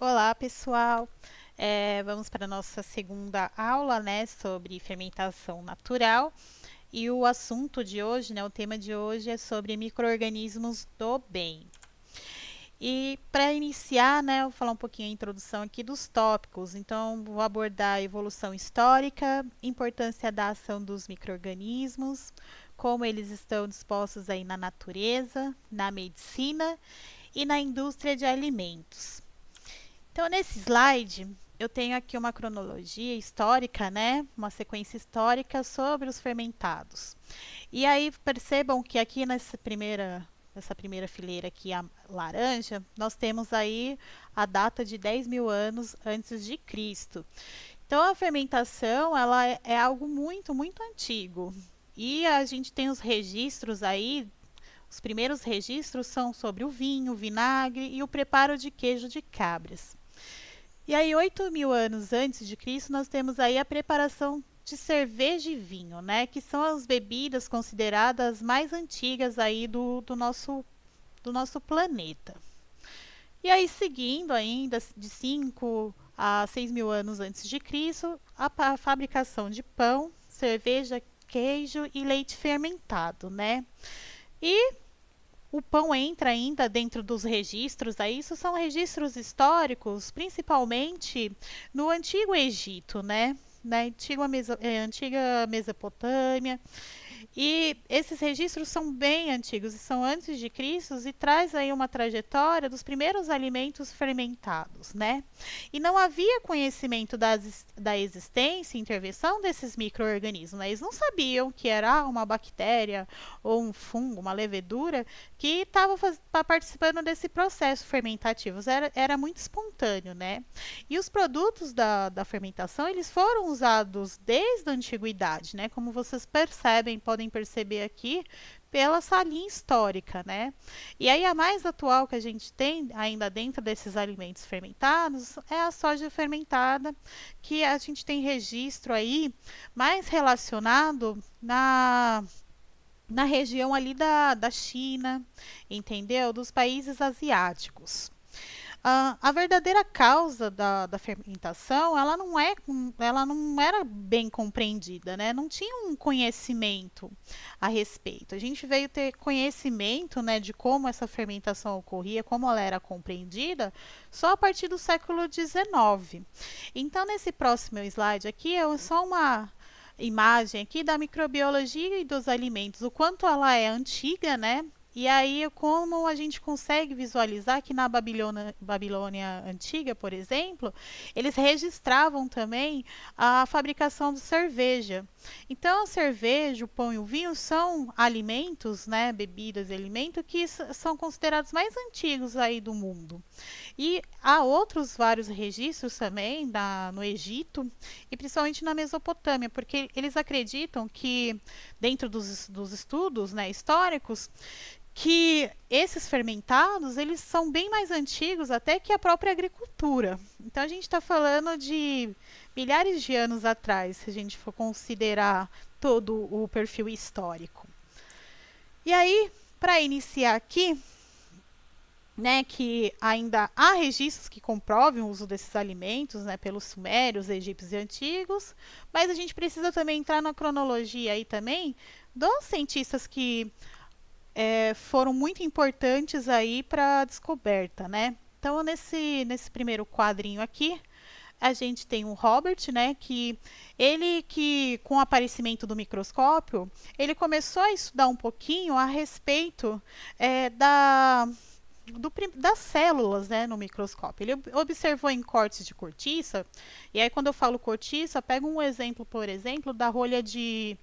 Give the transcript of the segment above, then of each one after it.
Olá, pessoal. Vamos para a nossa segunda aula, né, sobre fermentação natural. E o assunto de hoje, né, o tema de hoje é sobre micro-organismos do bem. E para iniciar, né, eu vou falar um pouquinho a introdução aqui dos tópicos. Então, vou abordar a evolução histórica, importância da ação dos micro-organismos, como eles estão dispostos aí na natureza, na medicina e na indústria de alimentos. Então, nesse slide, eu tenho aqui uma cronologia histórica, né? Uma sequência histórica sobre os fermentados. E aí percebam que aqui nessa primeira fileira aqui, a laranja, nós temos aí a data de 10 mil anos antes de Cristo. Então, a fermentação, ela é algo muito, muito antigo. E a gente tem os registros aí, os primeiros registros são sobre o vinho, o vinagre e o preparo de queijo de cabras. E aí, 8 mil anos antes de Cristo, nós temos aí a preparação de cerveja e vinho, né? Que são as bebidas consideradas mais antigas aí do nosso planeta. E aí, seguindo ainda de 5 a 6 mil anos antes de Cristo, a fabricação de pão, cerveja, queijo e leite fermentado, né? E o pão entra ainda dentro dos registros, aí isso são registros históricos, principalmente no Antigo Egito, né? Na antiga Mesopotâmia, e esses registros são bem antigos e são antes de Cristo e traz aí uma trajetória dos primeiros alimentos fermentados, né? E não havia conhecimento da existência e intervenção desses micro-organismos, né? Eles não sabiam que era uma bactéria ou um fungo, uma levedura que estava participando desse processo fermentativo. Era muito espontâneo, né? E os produtos da fermentação, eles foram usados desde a antiguidade, né? Como vocês podem perceber aqui pela essa linha histórica, né? E aí a mais atual que a gente tem ainda dentro desses alimentos fermentados é a soja fermentada, que a gente tem registro aí mais relacionado na região ali da China, entendeu? Dos países asiáticos. A verdadeira causa da fermentação, ela não era bem compreendida, né? Não tinha um conhecimento a respeito. A gente veio ter conhecimento, né, de como essa fermentação ocorria, como ela era compreendida, só a partir do século XIX. Então, nesse próximo slide aqui, é só uma imagem aqui da microbiologia e dos alimentos, o quanto ela é antiga, né? E aí, como a gente consegue visualizar que na Babilônia antiga, por exemplo, eles registravam também a fabricação de cerveja. Então, a cerveja, o pão e o vinho são alimentos, né, bebidas e alimentos que são considerados mais antigos aí do mundo. E há outros vários registros também no Egito e principalmente na Mesopotâmia, porque eles acreditam que, dentro dos estudos, né, históricos, que esses fermentados eles são bem mais antigos até que a própria agricultura. Então a gente está falando de milhares de anos atrás, se a gente for considerar todo o perfil histórico. E aí, para iniciar aqui, né, que ainda há registros que comprovem o uso desses alimentos, né, pelos sumérios, egípcios e antigos, mas a gente precisa também entrar na cronologia aí também dos cientistas que foram muito importantes aí para a descoberta, né? Então, nesse primeiro quadrinho aqui, a gente tem o Robert, né, que com o aparecimento do microscópio, ele começou a estudar um pouquinho a respeito das células, né, no microscópio. Ele observou em cortes de cortiça, e aí quando eu falo cortiça, pega um exemplo, por exemplo, da rolha de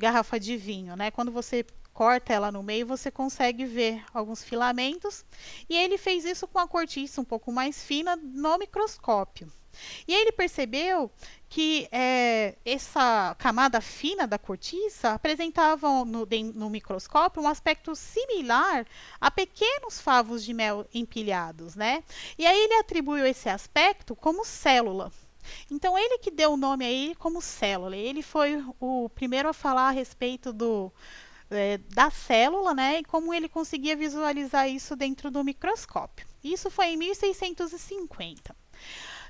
garrafa de vinho, né? Quando você corta ela no meio, você consegue ver alguns filamentos, e ele fez isso com a cortiça um pouco mais fina no microscópio. E aí ele percebeu que essa camada fina da cortiça apresentava no microscópio um aspecto similar a pequenos favos de mel empilhados, né? E aí ele atribuiu esse aspecto como célula. Então ele que deu o nome aí como célula. Ele foi o primeiro a falar a respeito da célula, né? E como ele conseguia visualizar isso dentro do microscópio. Isso foi em 1650.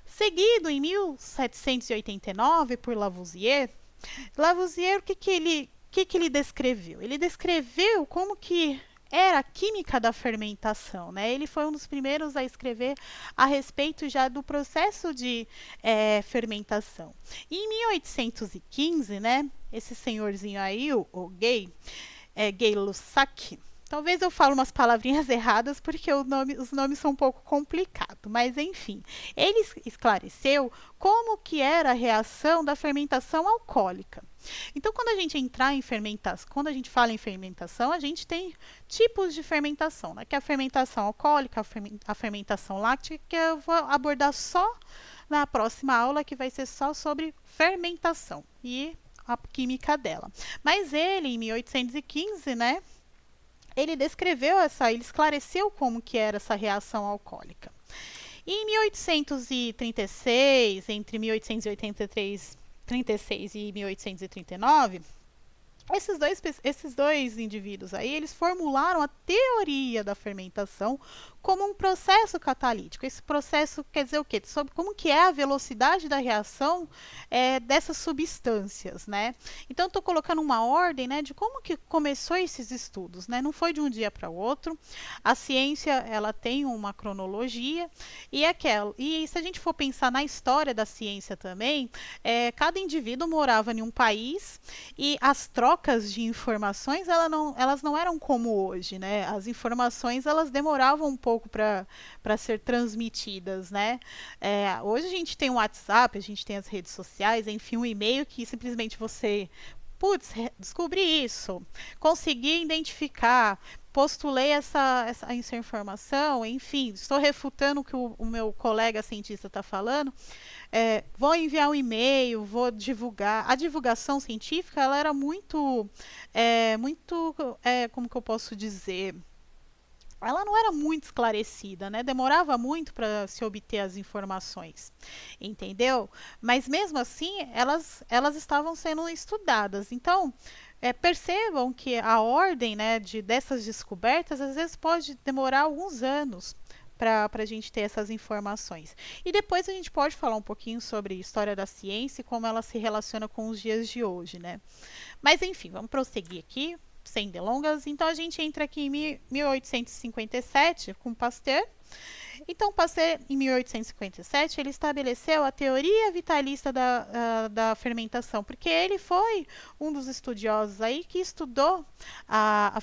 Seguido em 1789 por Lavoisier. Lavoisier, o que ele descreveu? Ele descreveu como que era a química da fermentação, né? Ele foi um dos primeiros a escrever a respeito já do processo de fermentação. E em 1815, né? Esse senhorzinho aí, o Gay-Lussac. Talvez eu fale umas palavrinhas erradas porque os nomes são um pouco complicados, mas enfim, ele esclareceu como que era a reação da fermentação alcoólica. Então, quando a gente fala em fermentação, a gente tem tipos de fermentação, né? Que é a fermentação alcoólica, a fermentação láctea, que eu vou abordar só na próxima aula, que vai ser só sobre fermentação e a química dela. Mas ele, em 1815, né? Ele ele esclareceu como que era essa reação alcoólica. E em 1836, entre 1836 e 1839, esses dois indivíduos aí, eles formularam a teoria da fermentação como um processo catalítico. Esse processo quer dizer o quê? Sobre como que é a velocidade da reação dessas substâncias, né? Então, estou colocando uma ordem, né, de como que começou esses estudos, né? Não foi de um dia para o outro. A ciência, ela tem uma cronologia e se a gente for pensar na história da ciência também, cada indivíduo morava em um país e as trocas de informações, elas não eram como hoje, né? As informações, elas demoravam um pouco para ser transmitidas, né? Hoje a gente tem o WhatsApp, a gente tem as redes sociais, enfim, um e-mail que simplesmente você, putz, descobri isso, consegui identificar, postulei essa informação, enfim, estou refutando o que o meu colega cientista está falando, vou enviar um e-mail, vou divulgar. A divulgação científica, ela era como que eu posso dizer? Ela não era muito esclarecida, né? Demorava muito para se obter as informações, entendeu? Mas mesmo assim, elas estavam sendo estudadas. Então, percebam que a ordem, né, dessas descobertas às vezes pode demorar alguns anos para a gente ter essas informações. E depois a gente pode falar um pouquinho sobre história da ciência e como ela se relaciona com os dias de hoje, né? Mas enfim, vamos prosseguir aqui, sem delongas. Então a gente entra aqui em 1857 com Pasteur. Então, Pasteur, em 1857, ele estabeleceu a teoria vitalista da fermentação, porque ele foi um dos estudiosos aí que estudou a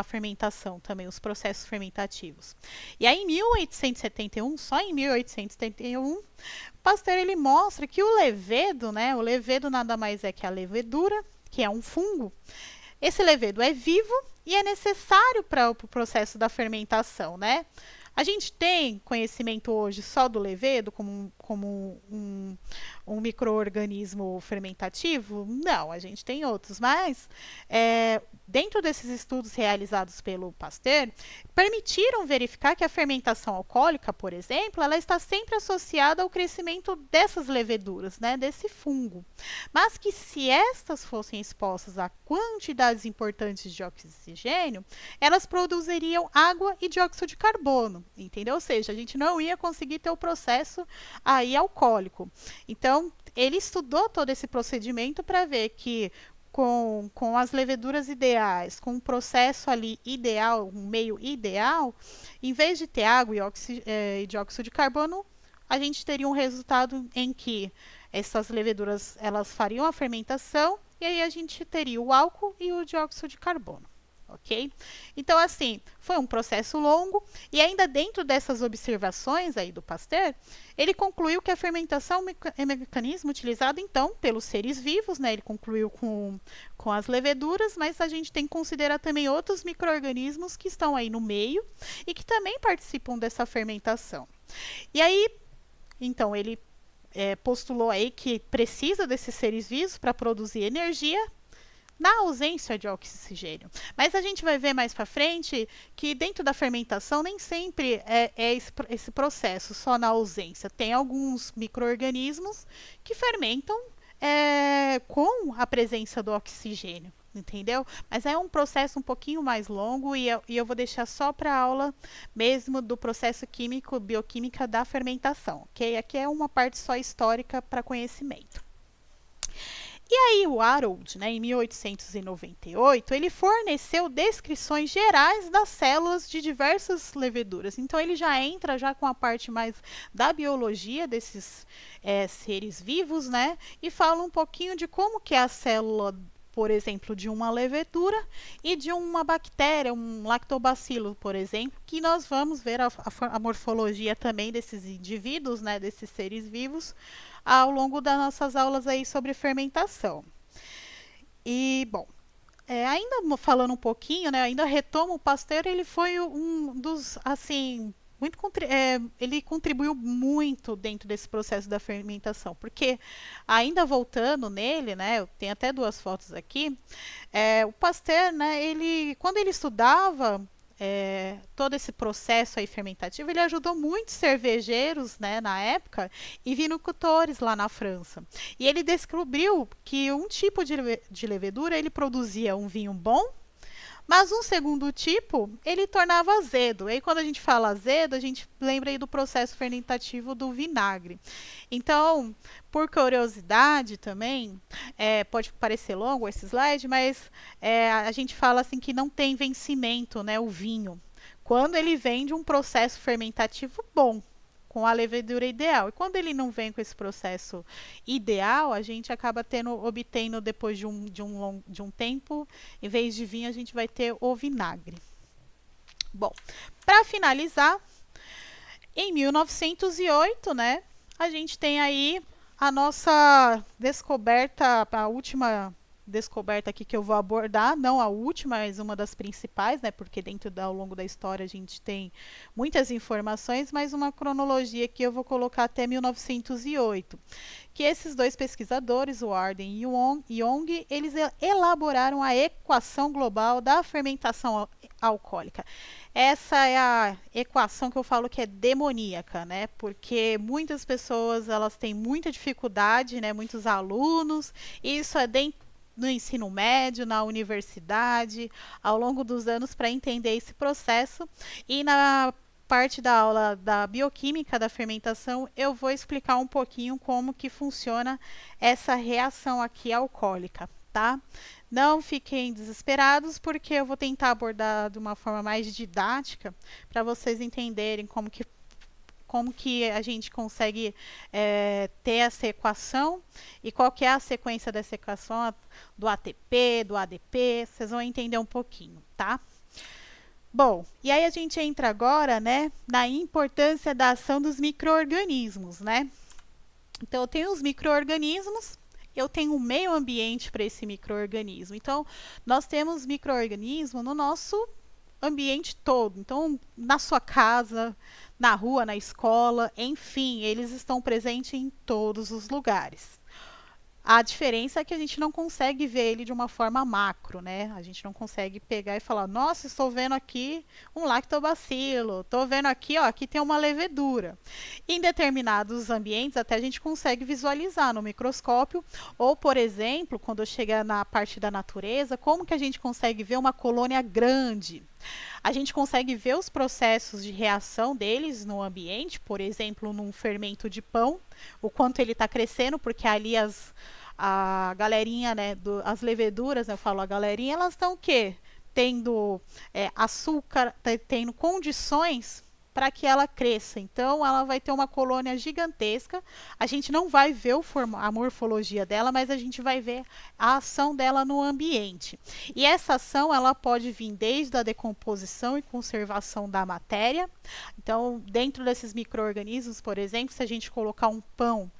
fermentação também, os processos fermentativos. E aí, em 1871, só em 1871, Pasteur ele mostra que o levedo, né? O levedo nada mais é que a levedura, que é um fungo. Esse levedo é vivo e é necessário para o processo da fermentação, né? A gente tem conhecimento hoje só do levedo como um micro-organismo fermentativo? Não, a gente tem outros, mas dentro desses estudos realizados pelo Pasteur, permitiram verificar que a fermentação alcoólica, por exemplo, ela está sempre associada ao crescimento dessas leveduras, né, desse fungo. Mas que se estas fossem expostas a quantidades importantes de oxigênio, elas produziriam água e dióxido de carbono, entendeu? Ou seja, a gente não ia conseguir ter o processo aí alcoólico. Então, ele estudou todo esse procedimento para ver que com as leveduras ideais, com um processo ali ideal, um meio ideal, em vez de ter água e dióxido de carbono, a gente teria um resultado em que essas leveduras elas fariam a fermentação e aí a gente teria o álcool e o dióxido de carbono. Ok? Então, assim, foi um processo longo e ainda dentro dessas observações aí do Pasteur, ele concluiu que a fermentação é um mecanismo utilizado, então, pelos seres vivos, né? Ele concluiu com as leveduras, mas a gente tem que considerar também outros micro-organismos que estão aí no meio e que também participam dessa fermentação. E aí, então, ele postulou aí que precisa desses seres vivos para produzir energia, na ausência de oxigênio. Mas a gente vai ver mais para frente que dentro da fermentação nem sempre é esse processo, só na ausência. Tem alguns micro-organismos que fermentam com a presença do oxigênio, entendeu? Mas é um processo um pouquinho mais longo e eu vou deixar só para a aula mesmo do processo químico, bioquímica da fermentação, ok? Aqui é uma parte só histórica para conhecimento. E aí o Harold, né, em 1898, ele forneceu descrições gerais das células de diversas leveduras. Então ele já entra já com a parte mais da biologia desses seres vivos, né, e fala um pouquinho de como que é a célula, por exemplo, de uma levedura e de uma bactéria, um lactobacilo, por exemplo, que nós vamos ver a morfologia também desses indivíduos, né, desses seres vivos, ao longo das nossas aulas aí sobre fermentação. E, bom, ainda falando um pouquinho, né, ainda retomo, o Pasteur, ele foi um dos, assim, ele contribuiu muito dentro desse processo da fermentação, porque ainda voltando nele, né, eu tenho até duas fotos aqui, o Pasteur, né, quando ele estudava todo esse processo aí fermentativo, ele ajudou muitos cervejeiros, né, na época, e vinicultores lá na França. E ele descobriu que um tipo de levedura ele produzia um vinho bom, mas um segundo tipo, ele tornava azedo. E aí, quando a gente fala azedo, a gente lembra aí do processo fermentativo do vinagre. Então, por curiosidade também, pode parecer longo esse slide, mas a gente fala assim que não tem vencimento, né, o vinho, quando ele vem de um processo fermentativo bom, com a levedura ideal. E quando ele não vem com esse processo ideal, a gente acaba obtendo depois de um tempo, em vez de vinho, a gente vai ter o vinagre. Bom, para finalizar, em 1908, né, a gente tem aí a nossa descoberta, a última descoberta aqui que eu vou abordar, não a última, mas uma das principais, né, porque ao longo da história a gente tem muitas informações, mas uma cronologia que eu vou colocar até 1908, que esses dois pesquisadores, o Arden e o Young, eles elaboraram a equação global da fermentação alcoólica. Essa é a equação que eu falo que é demoníaca, né? Porque muitas pessoas elas têm muita dificuldade, né? Muitos alunos, e isso é dentro no ensino médio, na universidade, ao longo dos anos para entender esse processo. E na parte da aula da bioquímica da fermentação, eu vou explicar um pouquinho como que funciona essa reação aqui alcoólica, tá? Não fiquem desesperados, porque eu vou tentar abordar de uma forma mais didática para vocês entenderem como que a gente consegue ter essa equação e qual que é a sequência dessa equação do ATP, do ADP, vocês vão entender um pouquinho, tá? Bom, e aí a gente entra agora, né, na importância da ação dos micro-organismos, né? Então, eu tenho os micro-organismos, eu tenho um meio ambiente para esse micro-organismo. Então, nós temos micro-organismo no nosso ambiente todo. Então, na sua casa, na rua, na escola, enfim, eles estão presentes em todos os lugares. A diferença é que a gente não consegue ver ele de uma forma macro, né? A gente não consegue pegar e falar, nossa, estou vendo aqui um lactobacilo, estou vendo aqui, ó, aqui tem uma levedura. Em determinados ambientes, até a gente consegue visualizar no microscópio, ou, por exemplo, quando chega na parte da natureza, como que a gente consegue ver uma colônia grande? A gente consegue ver os processos de reação deles no ambiente, por exemplo, num fermento de pão, o quanto ele está crescendo, porque ali a galerinha, né, as leveduras, né, eu falo a galerinha, elas estão o quê? Tendo açúcar, tendo condições para que ela cresça. Então, ela vai ter uma colônia gigantesca. A gente não vai ver a morfologia dela, mas a gente vai ver a ação dela no ambiente. E essa ação, ela pode vir desde a decomposição e conservação da matéria. Então, dentro desses micro-organismos, por exemplo, se a gente colocar um pão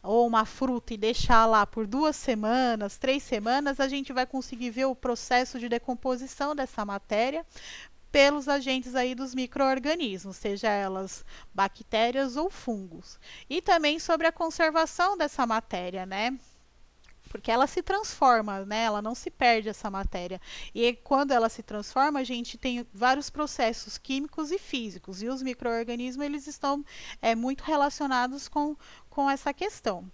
ou uma fruta e deixar lá por 2 semanas, 3 semanas, a gente vai conseguir ver o processo de decomposição dessa matéria pelos agentes aí dos micro-organismos, seja elas bactérias ou fungos. E também sobre a conservação dessa matéria, né? Porque ela se transforma, né? Ela não se perde essa matéria. E quando ela se transforma, a gente tem vários processos químicos e físicos. E os micro-organismos, eles estão muito relacionados com essa questão.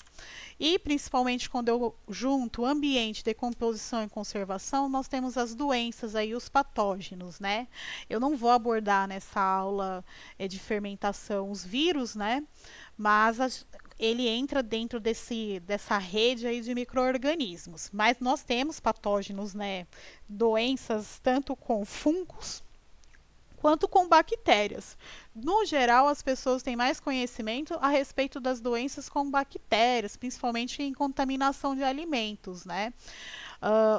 E principalmente quando eu junto ambiente, decomposição e conservação, nós temos as doenças aí, os patógenos, né? Eu não vou abordar nessa aula de fermentação os vírus, né? Mas ele entra dentro dessa rede aí de micro-organismos. Mas nós temos patógenos, né? Doenças tanto com fungos quanto com bactérias. No geral, as pessoas têm mais conhecimento a respeito das doenças com bactérias, principalmente em contaminação de alimentos, né?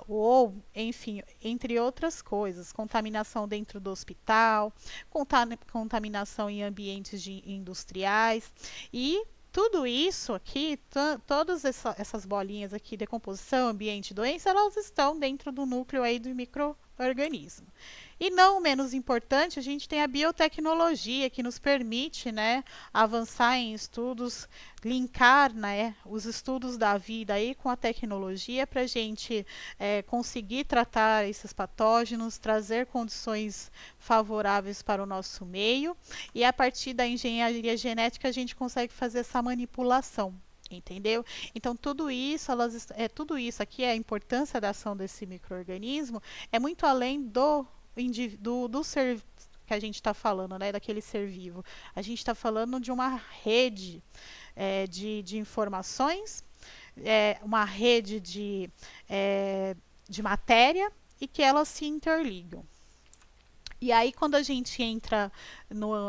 Ou, enfim, entre outras coisas, contaminação dentro do hospital, contaminação em ambientes industriais e tudo isso aqui, todas essas bolinhas aqui, decomposição, ambiente, doença, elas estão dentro do núcleo aí do micro-organismo. E não menos importante, a gente tem a biotecnologia que nos permite, né, avançar em estudos, linkar, né, os estudos da vida aí com a tecnologia para a gente conseguir tratar esses patógenos, trazer condições favoráveis para o nosso meio e a partir da engenharia genética a gente consegue fazer essa manipulação. Entendeu? Então, tudo isso aqui, a importância da ação desse micro-organismo é muito além do ser que a gente está falando, né, daquele ser vivo. A gente está falando de uma rede de informações, uma rede de matéria e que elas se interligam. E aí, quando a gente entra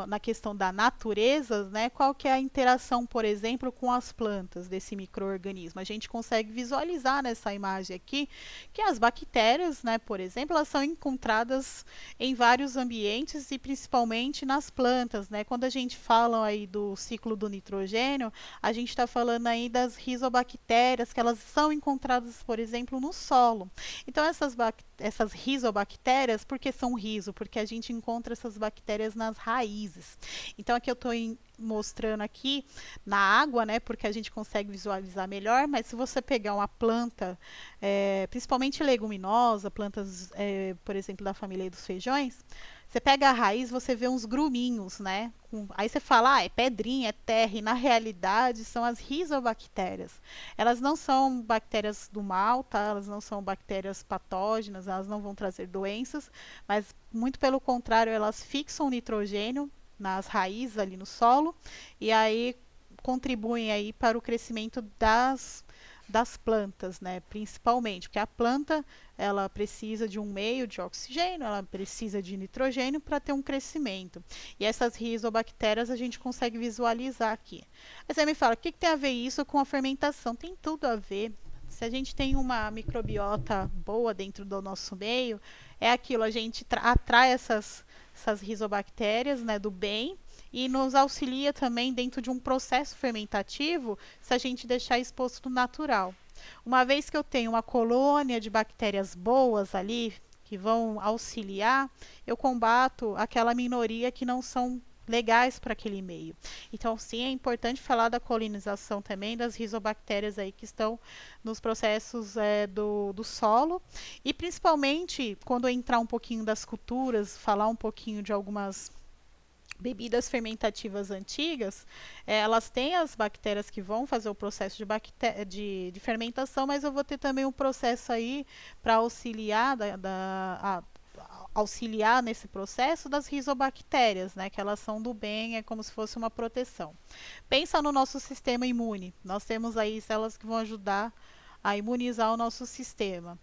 na questão da natureza, né, qual que é a interação, por exemplo, com as plantas desse micro-organismo? A gente consegue visualizar nessa imagem aqui que as bactérias, né, por exemplo, elas são encontradas em vários ambientes e principalmente nas plantas, né? Quando a gente fala aí do ciclo do nitrogênio, a gente está falando aí das rizobactérias, que elas são encontradas, por exemplo, no solo. Então, essas rizobactérias, por que são riso? Porque a gente encontra essas bactérias nas raízes. Então aqui eu estou mostrando aqui na água, né, porque a gente consegue visualizar melhor, mas se você pegar uma planta, principalmente leguminosa, plantas, por exemplo, da família dos feijões, você pega a raiz, você vê uns gruminhos, né? Aí você fala, é pedrinha, é terra, e na realidade são as rizobactérias. Elas não são bactérias do mal, tá? Elas não são bactérias patógenas, elas não vão trazer doenças, mas muito pelo contrário, elas fixam nitrogênio nas raízes ali no solo e aí contribuem aí para o crescimento das plantas, né, principalmente, porque a planta ela precisa de um meio de oxigênio, ela precisa de nitrogênio para ter um crescimento. E essas rizobactérias a gente consegue visualizar aqui. Aí você me fala, o que tem a ver isso com a fermentação? Tem tudo a ver. Se a gente tem uma microbiota boa dentro do nosso meio, é aquilo, a gente atrai essas rizobactérias, né, do bem, e nos auxilia também dentro de um processo fermentativo se a gente deixar exposto no natural. Uma vez que eu tenho uma colônia de bactérias boas ali, que vão auxiliar, eu combato aquela minoria que não são legais para aquele meio. Então, sim, é importante falar da colonização também das rizobactérias aí que estão nos processos do solo e principalmente quando entrar um pouquinho das culturas, falar um pouquinho de algumas bebidas fermentativas antigas, elas têm as bactérias que vão fazer o processo de fermentação, mas eu vou ter também um processo aí para auxiliar auxiliar nesse processo das rizobactérias, né, que elas são do bem, é como se fosse uma proteção. Pensa no nosso sistema imune. Nós temos aí células que vão ajudar a imunizar o nosso sistema.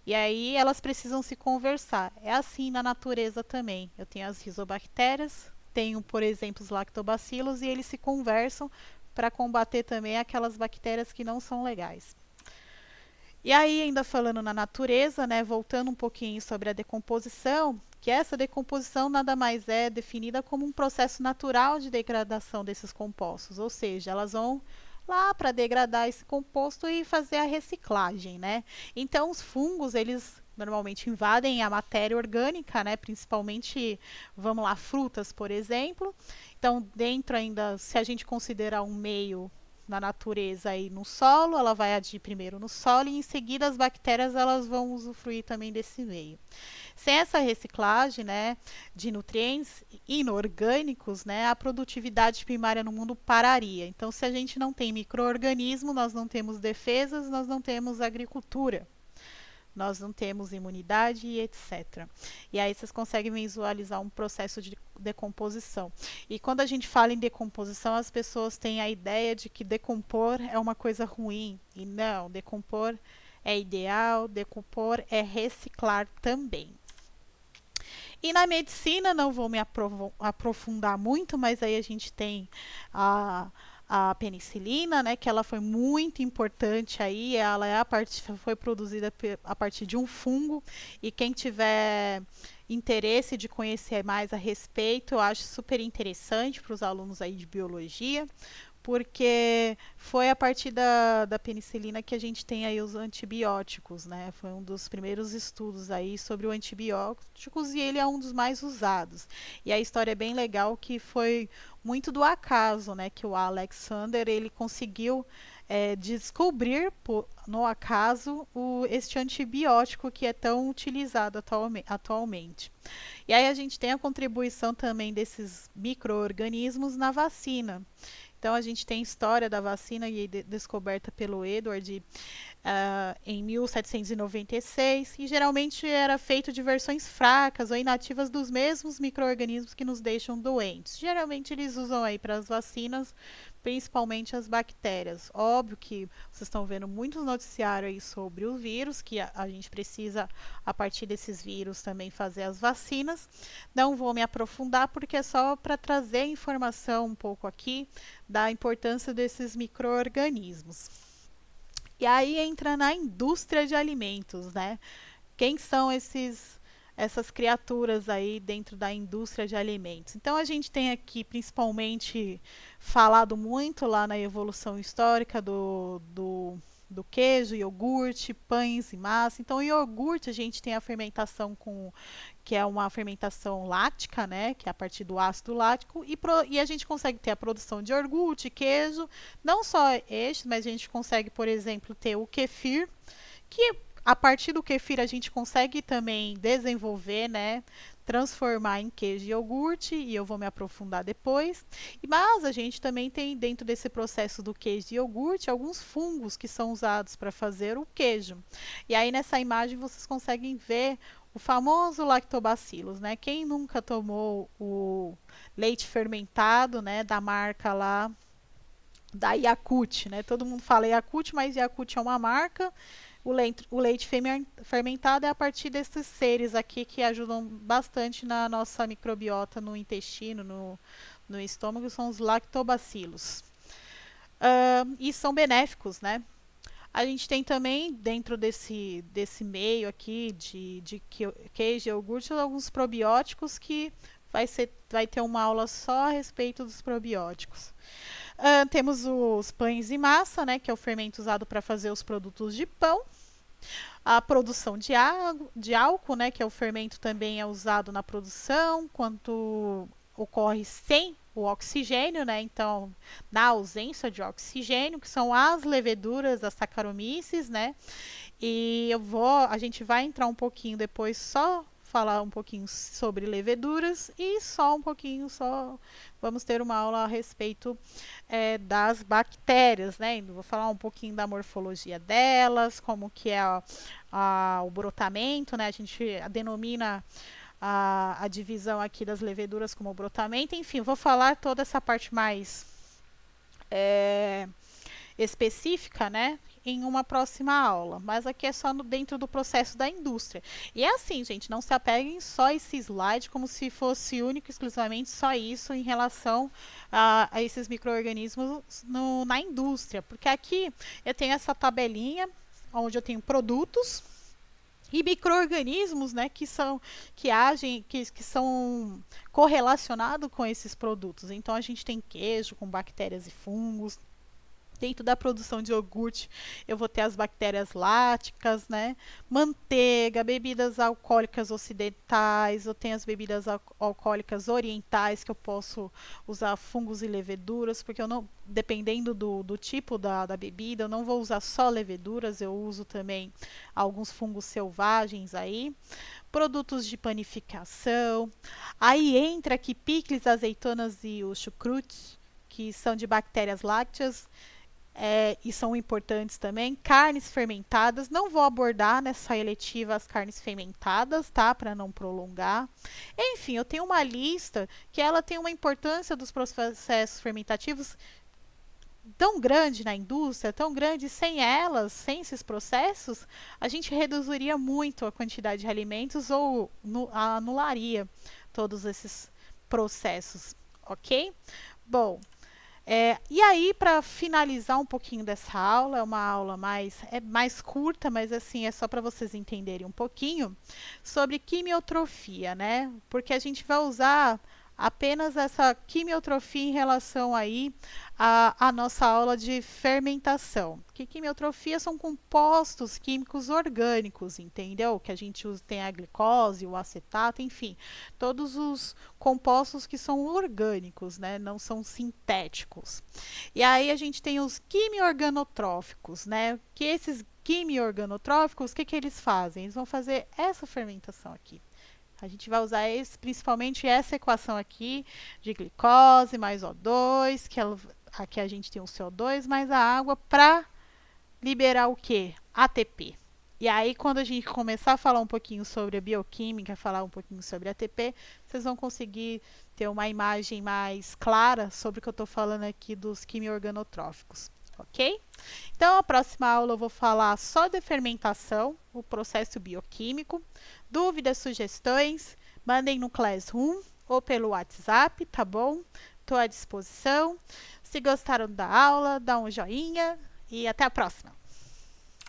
E aí elas precisam se conversar. É assim na natureza também. Eu tenho as rizobactérias, tenho, por exemplo, os lactobacilos e eles se conversam para combater também aquelas bactérias que não são legais. E aí, ainda falando na natureza, né, voltando um pouquinho sobre a decomposição, que essa decomposição nada mais é definida como um processo natural de degradação desses compostos, ou seja, elas vão lá para degradar esse composto e fazer a reciclagem, né? Então, os fungos, eles normalmente invadem a matéria orgânica, né? Principalmente, vamos lá, frutas, por exemplo. Então, dentro ainda, se a gente considerar um meio na natureza e no solo, ela vai agir primeiro no solo e em seguida as bactérias elas vão usufruir também desse meio. Sem essa reciclagem, né, de nutrientes inorgânicos, né, a produtividade primária no mundo pararia. Então, se a gente não tem micro-organismo, nós não temos defesas, nós não temos agricultura, nós não temos imunidade e etc. E aí vocês conseguem visualizar um processo de decomposição. E quando a gente fala em decomposição, as pessoas têm a ideia de que decompor é uma coisa ruim. E não, decompor é ideal, decompor é reciclar também. E na medicina, não vou me aprofundar muito, mas aí a gente tem a, a penicilina, né, que ela foi muito importante aí, ela é foi produzida a partir de um fungo, e quem tiver interesse de conhecer mais a respeito, eu acho super interessante para os alunos aí de biologia, porque foi a partir da penicilina que a gente tem aí os antibióticos, né? Foi um dos primeiros estudos aí sobre o antibióticos e ele é um dos mais usados. E a história é bem legal que foi muito do acaso, né? Que o Alexander ele conseguiu descobrir no acaso este antibiótico que é tão utilizado atualmente. E aí a gente tem a contribuição também desses micro-organismos na vacina. Então a gente tem a história da vacina descoberta pelo Edward em 1796 e geralmente era feito de versões fracas ou inativas dos mesmos micro-organismos que nos deixam doentes. Geralmente eles usam aí para as vacinas, principalmente as bactérias. Óbvio que vocês estão vendo muitos noticiários aí sobre o vírus, que a gente precisa, a partir desses vírus, também fazer as vacinas. Não vou me aprofundar, porque é só para trazer informação um pouco aqui da importância desses micro-organismos. E aí entra na indústria de alimentos, né? Quem são essas criaturas aí dentro da indústria de alimentos? Então a gente tem aqui principalmente falado muito lá na evolução histórica do queijo, iogurte, pães e massa. Então, o iogurte a gente tem a fermentação que é uma fermentação láctica, né, que é a partir do ácido lático, e a gente consegue ter a produção de iogurte, queijo, não só este, mas a gente consegue, por exemplo, ter o kefir, que a partir do kefir a gente consegue também desenvolver, né, transformar em queijo e iogurte, e eu vou me aprofundar depois. Mas a gente também tem dentro desse processo do queijo e iogurte alguns fungos que são usados para fazer o queijo. E aí nessa imagem vocês conseguem ver o famoso lactobacillus, né? Quem nunca tomou o leite fermentado, né, da marca lá da Yakult, né? Todo mundo fala Yakult, mas Yakult é uma marca. O leite fermentado é a partir desses seres aqui que ajudam bastante na nossa microbiota, no intestino, no estômago, são os lactobacilos. E são benéficos, né? A gente tem também, dentro desse meio aqui de queijo e iogurte, alguns probióticos que vai ter uma aula só a respeito dos probióticos. Temos os pães e massa, né, que é o fermento usado para fazer os produtos de pão. A produção de álcool, né, que é o fermento também é usado na produção, quando ocorre sem o oxigênio, né? Então, na ausência de oxigênio, que são as leveduras, as Saccharomyces, né? E a gente vai entrar um pouquinho depois só falar um pouquinho sobre leveduras e só um pouquinho vamos ter uma aula a respeito das bactérias, né? Vou falar um pouquinho da morfologia delas, como que é o brotamento, né? A gente denomina a divisão aqui das leveduras como brotamento, enfim, vou falar toda essa parte mais específica, né, em uma próxima aula, mas aqui é só dentro do processo da indústria. E é assim, gente, não se apeguem só a esse slide como se fosse único, exclusivamente só isso em relação a esses micro-organismos na indústria, porque aqui eu tenho essa tabelinha onde eu tenho produtos e micro-organismos, né, que são correlacionados com esses produtos. Então a gente tem queijo com bactérias e fungos, Dentro da produção de iogurte, eu vou ter as bactérias láticas, né? Manteiga, bebidas alcoólicas ocidentais, eu tenho as bebidas alcoólicas orientais, que eu posso usar fungos e leveduras, porque eu não, dependendo do tipo da bebida, eu não vou usar só leveduras, eu uso também alguns fungos selvagens aí. Produtos de panificação. Aí entra aqui picles, azeitonas e o chucrute, que são de bactérias lácteas e são importantes também. Carnes fermentadas, não vou abordar nessa eletiva as carnes fermentadas, tá? Para não prolongar. Enfim, eu tenho uma lista que ela tem uma importância dos processos fermentativos tão grande na indústria, tão grande, sem elas, sem esses processos, a gente reduziria muito a quantidade de alimentos ou anularia todos esses processos, ok? Bom, e aí, para finalizar um pouquinho dessa aula, é uma aula mais curta, mas assim, é só para vocês entenderem um pouquinho sobre quimiotrofia, né? Porque a gente vai usar apenas essa quimiotrofia em relação aí à nossa aula de fermentação. Que quimiotrofia são compostos químicos orgânicos, entendeu? Que a gente usa, tem a glicose, o acetato, enfim, todos os compostos que são orgânicos, né? Não são sintéticos. E aí a gente tem os quimiorganotróficos, né? Que esses quimiorganotróficos, o que eles fazem? Eles vão fazer essa fermentação aqui. A gente vai usar principalmente essa equação aqui de glicose mais O2, que aqui a gente tem o CO2 mais a água para liberar o que? ATP. E aí, quando a gente começar a falar um pouquinho sobre a bioquímica, falar um pouquinho sobre ATP, vocês vão conseguir ter uma imagem mais clara sobre o que eu estou falando aqui dos quimiorganotróficos, ok? Então, a próxima aula eu vou falar só de fermentação, o processo bioquímico. Dúvidas, sugestões, mandem no Classroom ou pelo WhatsApp, tá bom? Estou à disposição. Se gostaram da aula, dá um joinha e até a próxima!